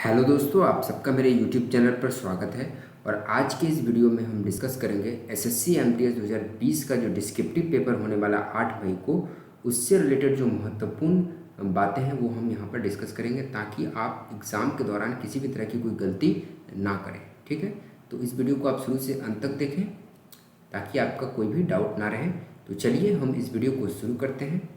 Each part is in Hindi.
हेलो दोस्तों, आप सबका मेरे यूट्यूब चैनल पर स्वागत है। और आज के इस वीडियो में हम डिस्कस करेंगे एसएससी एमटीएस 2020 का जो डिस्क्रिप्टिव पेपर होने वाला 8 मई को, उससे रिलेटेड जो महत्वपूर्ण बातें हैं वो हम यहाँ पर डिस्कस करेंगे, ताकि आप एग्ज़ाम के दौरान किसी भी तरह की कोई गलती ना करें। ठीक है, तो इस वीडियो को आप शुरू से अंत तक देखें ताकि आपका कोई भी डाउट ना रहे। तो चलिए हम इस वीडियो को शुरू करते हैं।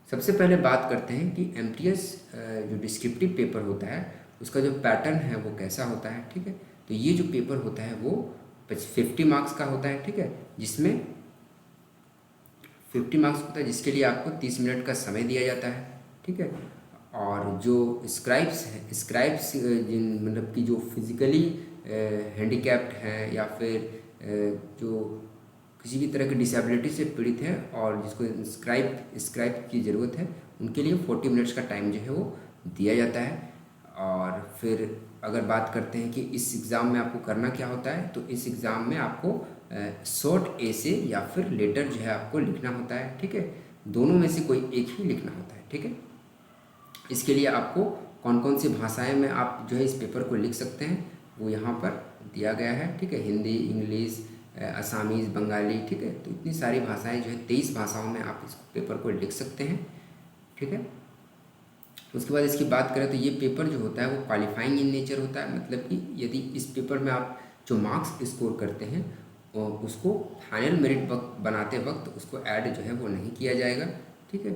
सबसे पहले बात करते हैं कि एमटीएस जो डिस्क्रिप्टिव पेपर होता है उसका जो पैटर्न है वो कैसा होता है। ठीक है, तो ये जो पेपर होता है वो 50 मार्क्स का होता है। ठीक है, जिसमें 50 मार्क्स होता है, जिसके लिए आपको 30 मिनट का समय दिया जाता है। ठीक है, और जो स्क्राइब्स जिन मतलब कि जो फिज़िकली हैंडीकैप्ड हैं या फिर जो किसी भी तरह की डिसेबिलिटी से पीड़ित हैं और जिसको स्क्राइब की ज़रूरत है, उनके लिए 40 मिनट्स का टाइम जो है वो दिया जाता है। और फिर अगर बात करते हैं कि इस एग्ज़ाम में आपको करना क्या होता है, तो इस एग्ज़ाम में आपको शॉर्ट एसे या फिर लेटर जो है आपको लिखना होता है। ठीक है, दोनों में से कोई एक ही लिखना होता है। ठीक है, इसके लिए आपको कौन कौन सी भाषाएं में आप जो है इस पेपर को लिख सकते हैं वो यहाँ पर दिया गया है। ठीक है, हिंदी, इंग्लिश, असामीज़, बंगाली। ठीक है, तो इतनी सारी भाषाएं जो है 23 भाषाओं में आप इस पेपर को लिख सकते हैं। ठीक है, उसके बाद इसकी बात करें तो ये पेपर जो होता है वो क्वालिफाइंग इन नेचर होता है। मतलब कि यदि इस पेपर में आप जो मार्क्स स्कोर करते हैं उसको फाइनल मेरिट वक्त बनाते वक्त उसको ऐड जो है वो नहीं किया जाएगा। ठीक है,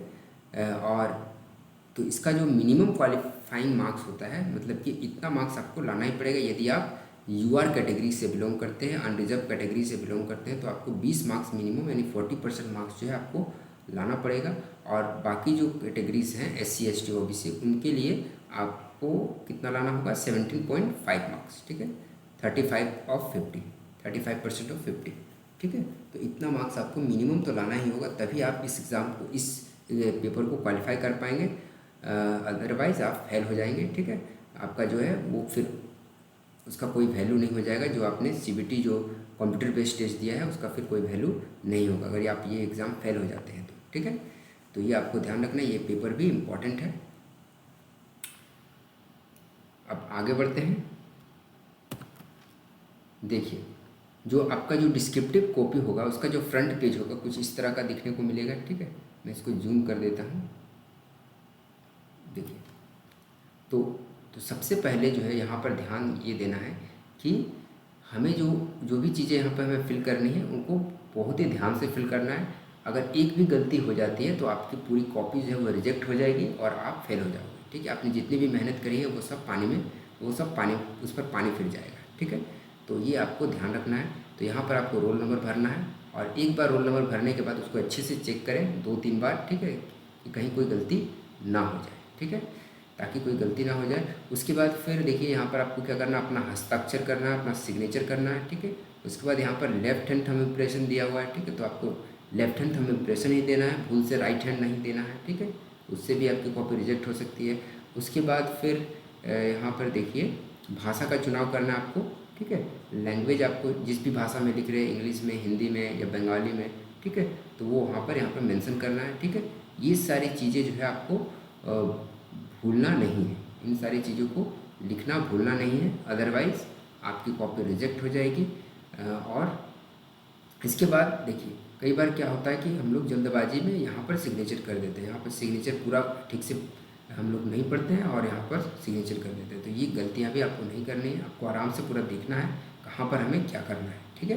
और तो इसका जो मिनिमम क्वालिफाइंग मार्क्स होता है, मतलब कि इतना मार्क्स आपको लाना ही पड़ेगा। यदि आप यूआर कैटेगरी से बिलोंग करते हैं, अनरिजर्व कैटेगरी से बिलोंग करते हैं, तो आपको 20 मार्क्स मिनिमम यानी 40% मार्क्स जो है आपको लाना पड़ेगा। और बाकी जो कैटेगरीज हैं SC ST OBC, उनके लिए आपको कितना लाना होगा, 17.5 मार्क्स। ठीक है, 35% ऑफ 50। ठीक है, तो इतना मार्क्स आपको मिनिमम तो लाना ही होगा, तभी आप इस एग्ज़ाम को, इस पेपर को क्वालिफाई कर पाएंगे। अदरवाइज़ आप फेल हो जाएंगे। ठीक है, आपका जो है वो फिर उसका कोई वैल्यू नहीं हो जाएगा। जो आपने CBT जो कंप्यूटर बेस्ड टेस्ट दिया है उसका फिर कोई वैल्यू नहीं होगा अगर आप ये एग्ज़ाम फेल हो जाते हैं तो। ठीक है, तो ये आपको ध्यान रखना है, ये पेपर भी इम्पॉर्टेंट है। अब आगे बढ़ते हैं। देखिए, जो आपका जो डिस्क्रिप्टिव कॉपी होगा उसका जो फ्रंट पेज होगा कुछ इस तरह का दिखने को मिलेगा। ठीक है, मैं इसको जूम कर देता हूँ। देखिए, तो सबसे पहले जो है यहाँ पर ध्यान ये देना है कि हमें जो जो भी चीज़ें यहाँ पर हमें फिल करनी है उनको बहुत ही ध्यान से फिल करना है। अगर एक भी गलती हो जाती है तो आपकी पूरी कॉपी जो है वो रिजेक्ट हो जाएगी और आप फेल हो जाओगे। ठीक है, आपने जितनी भी मेहनत करी है वो सब पानी उस पर पानी फिर जाएगा। ठीक है, तो ये आपको ध्यान रखना है। तो यहाँ पर आपको रोल नंबर भरना है और एक बार रोल नंबर भरने के बाद उसको अच्छे से चेक करें 2-3 बार। ठीक है, कि कहीं कोई गलती ना हो जाए। ठीक है, ताकि कोई गलती ना हो जाए। उसके बाद फिर देखिए यहाँ पर आपको क्या करना है, अपना हस्ताक्षर करना है, अपना सिग्नेचर करना है। ठीक है, उसके बाद यहाँ पर लेफ्ट हैंड थंब इम्प्रेशन दिया हुआ है। ठीक है, तो आपको लेफ्ट हैंड थंब इम्प्रेशन ही देना है, भूल से राइट हैंड नहीं देना है। ठीक है, उससे भी आपकी कॉपी रिजेक्ट हो सकती है। उसके बाद फिर यहाँ पर देखिए भाषा का चुनाव करना है आपको। ठीक है, लैंग्वेज आपको जिस भी भाषा में लिख रहे हैं, इंग्लिश में, हिंदी में या बंगाली में। ठीक है, तो वो यहाँ पर मेंशन करना है। ठीक है, ये सारी चीज़ें जो है आपको भूलना नहीं है, इन सारी चीज़ों को लिखना भूलना नहीं है, अदरवाइज़ आपकी कॉपी रिजेक्ट हो जाएगी। और इसके बाद देखिए कई बार क्या होता है कि हम लोग जल्दबाजी में यहाँ पर सिग्नेचर कर देते हैं, यहाँ पर सिग्नेचर पूरा ठीक से हम लोग नहीं पढ़ते हैं और यहाँ पर सिग्नेचर कर देते हैं। तो ये गलतियाँ भी आपको नहीं करनी है, आपको आराम से पूरा देखना है कहाँ पर हमें क्या करना है। ठीक है,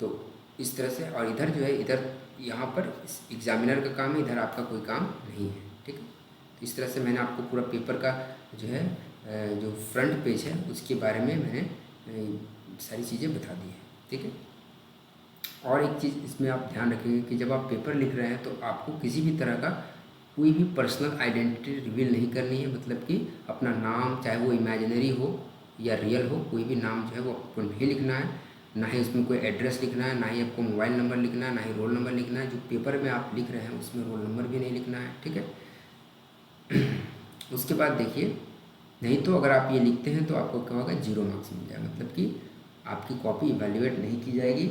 तो इस तरह से। और इधर जो है, इधर यहाँ पर एग्जामिनर का काम है, इधर आपका कोई काम नहीं है। ठीक है, तो इस तरह से मैंने आपको पूरा पेपर का जो है जो फ्रंट पेज है उसके बारे में मैंने सारी चीज़ें बता दी है। ठीक है, और एक चीज़ इसमें आप ध्यान रखेंगे कि जब आप पेपर लिख रहे हैं तो आपको किसी भी तरह का कोई भी पर्सनल आइडेंटिटी रिवील नहीं करनी है। मतलब कि अपना नाम, चाहे वो इमेजिनरी हो या रियल हो, कोई भी नाम जो है वो आपको नहीं लिखना है, ना ही उसमें कोई एड्रेस लिखना है, ना ही आपको मोबाइल नंबर लिखना है, ना ही रोल नंबर लिखना है। जो पेपर में आप लिख रहे हैं उसमें रोल नंबर भी नहीं लिखना है। ठीक है, उसके बाद देखिए, नहीं तो अगर आप ये लिखते हैं तो आपको क्या होगा, 0 मार्क्स मिल जाएगा। मतलब कि आपकी कॉपी इवैल्यूएट नहीं की जाएगी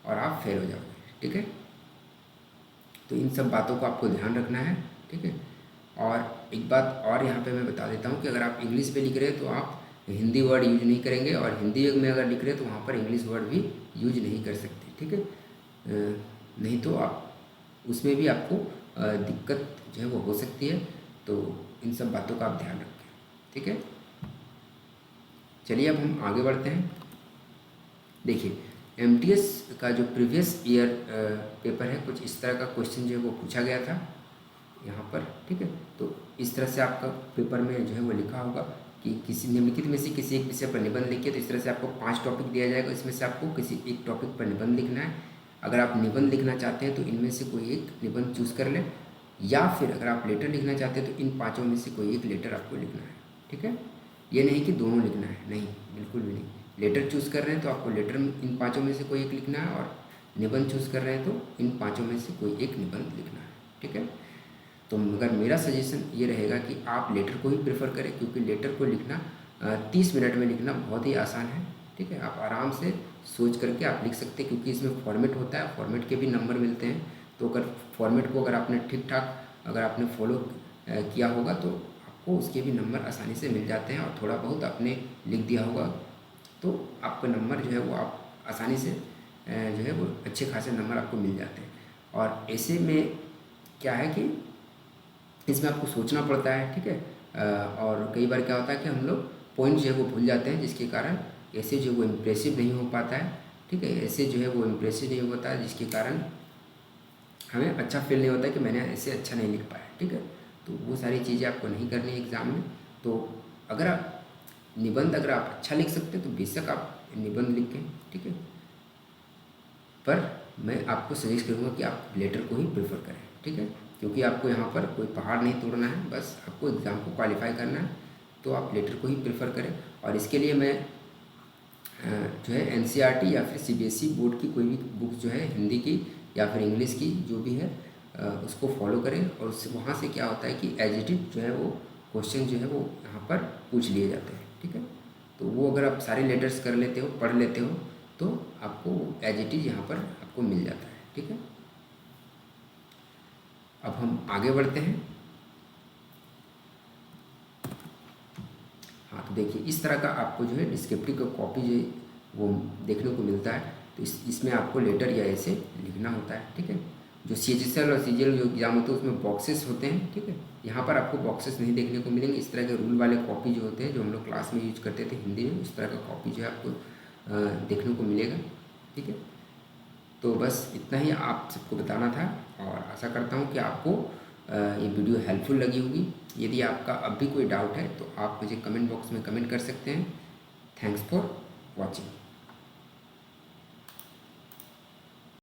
और आप फेल हो जाओगे। ठीक है, तो इन सब बातों को आपको ध्यान रखना है। ठीक है, और एक बात और यहाँ पे मैं बता देता हूँ कि अगर आप इंग्लिश में लिख रहे हैं तो आप हिंदी वर्ड यूज नहीं करेंगे, और हिंदी में अगर लिख रहे हैं तो वहाँ पर इंग्लिश वर्ड भी यूज नहीं कर सकते, ठीक है। नहीं तो आप उसमें भी आपको दिक्कत जो है वो हो सकती है। तो इन सब बातों का आप ध्यान रखें, ठीक है। चलिए अब हम आगे बढ़ते हैं। देखिए एमटीएस का जो प्रीवियस ईयर पेपर है, कुछ इस तरह का क्वेश्चन जो है वो पूछा गया था यहाँ पर, ठीक है। तो इस तरह से आपका पेपर में जो है वो लिखा होगा कि किसी निम्नलिखित में से किसी एक विषय पर निबंध लिखिए। तो इस तरह से आपको 5 टॉपिक दिया जाएगा, इसमें से आपको किसी एक टॉपिक पर निबंध लिखना है। अगर आप निबंध लिखना चाहते हैं तो इनमें से कोई एक निबंध चूज़ कर लें, या फिर अगर आप लेटर लिखना चाहते हैं तो इन 5 में से कोई एक लेटर आपको लिखना है, ठीक है। ये नहीं कि दोनों लिखना है, नहीं, बिल्कुल भी नहीं। लेटर चूज़ कर रहे हैं तो आपको लेटर इन 5 में से कोई एक लिखना है, और निबंध चूज़ कर रहे हैं तो इन 5 में से कोई एक निबंध लिखना है, ठीक है। तो मगर मेरा सजेशन ये रहेगा कि आप लेटर को ही प्रेफर करें, क्योंकि लेटर को लिखना 30 मिनट में लिखना बहुत ही आसान है, ठीक है। आप आराम से सोच करके आप लिख सकते हैं, क्योंकि इसमें फॉर्मेट होता है, फॉर्मेट के भी नंबर मिलते हैं। तो अगर फॉर्मेट को अगर आपने ठीक ठाक अगर आपने फॉलो किया होगा तो आपको उसके भी नंबर आसानी से मिल जाते हैं, और थोड़ा बहुत आपने लिख दिया होगा तो आपका नंबर जो है वो आप आसानी से जो है वो अच्छे खासे नंबर आपको मिल जाते हैं। और ऐसे में क्या है कि इसमें आपको सोचना पड़ता है, ठीक है। और कई बार क्या होता है कि हम लोग पॉइंट जो है वो भूल जाते हैं, जिसके कारण ऐसे जो वो इम्प्रेसिव नहीं हो पाता है, ठीक है। ऐसे जो है वो इम्प्रेसिव नहीं होता है, जिसके कारण हमें अच्छा फील नहीं होता है कि मैंने ऐसे अच्छा नहीं लिख पाया, ठीक है। तो वो सारी चीज़ें आपको नहीं करनी है एग्ज़ाम में। तो अगर आप निबंध अगर आप अच्छा लिख सकते हैं तो बेशक आप निबंध लिखें, ठीक है। पर मैं आपको सजेस्ट करूँगा कि आप लेटर को ही प्रेफर करें, ठीक है। क्योंकि आपको यहाँ पर कोई पहाड़ नहीं तोड़ना है, बस आपको एग्ज़ाम को क्वालिफाई करना है, तो आप लेटर को ही प्रेफर करें। और इसके लिए मैं जो है एनसीईआरटी या फिर सीबीएसई बोर्ड की कोई भी बुक जो है हिंदी की या फिर इंग्लिश की जो भी है उसको फॉलो करें, और उससे वहाँ से क्या होता है कि एज इट इज जो है वो क्वेश्चन जो है वो यहाँ पर पूछ लिए जाते हैं, ठीक है। तो वो अगर आप सारे लेटर्स कर लेते हो, पढ़ लेते हो, तो आपको एज इट इज यहाँ पर आपको मिल जाता है, ठीक है। अब हम आगे बढ़ते हैं। हाँ, तो देखिए इस तरह का आपको जो है डिस्क्रिप्टिव का कॉपी जो है वो देखने को मिलता है। तो इसमें आपको लेटर या ऐसे लिखना होता है, ठीक है। जो CHSL और CGL जो एग्ज़ाम होते हैं उसमें बॉक्सेस होते हैं, ठीक है। यहाँ पर आपको बॉक्सेस नहीं देखने को मिलेंगे। इस तरह के रूल वाले कॉपी जो होते हैं, जो हम लोग क्लास में यूज करते थे हिंदी में, इस तरह का कॉपी जो है आपको देखने को मिलेगा, ठीक है। तो बस इतना ही आप सबको बताना था, और आशा करता हूँ कि आपको ये वीडियो हेल्पफुल लगी होगी। यदि आपका अब भी कोई डाउट है तो आप मुझे कमेंट बॉक्स में कमेंट कर सकते हैं। Thanks for watching.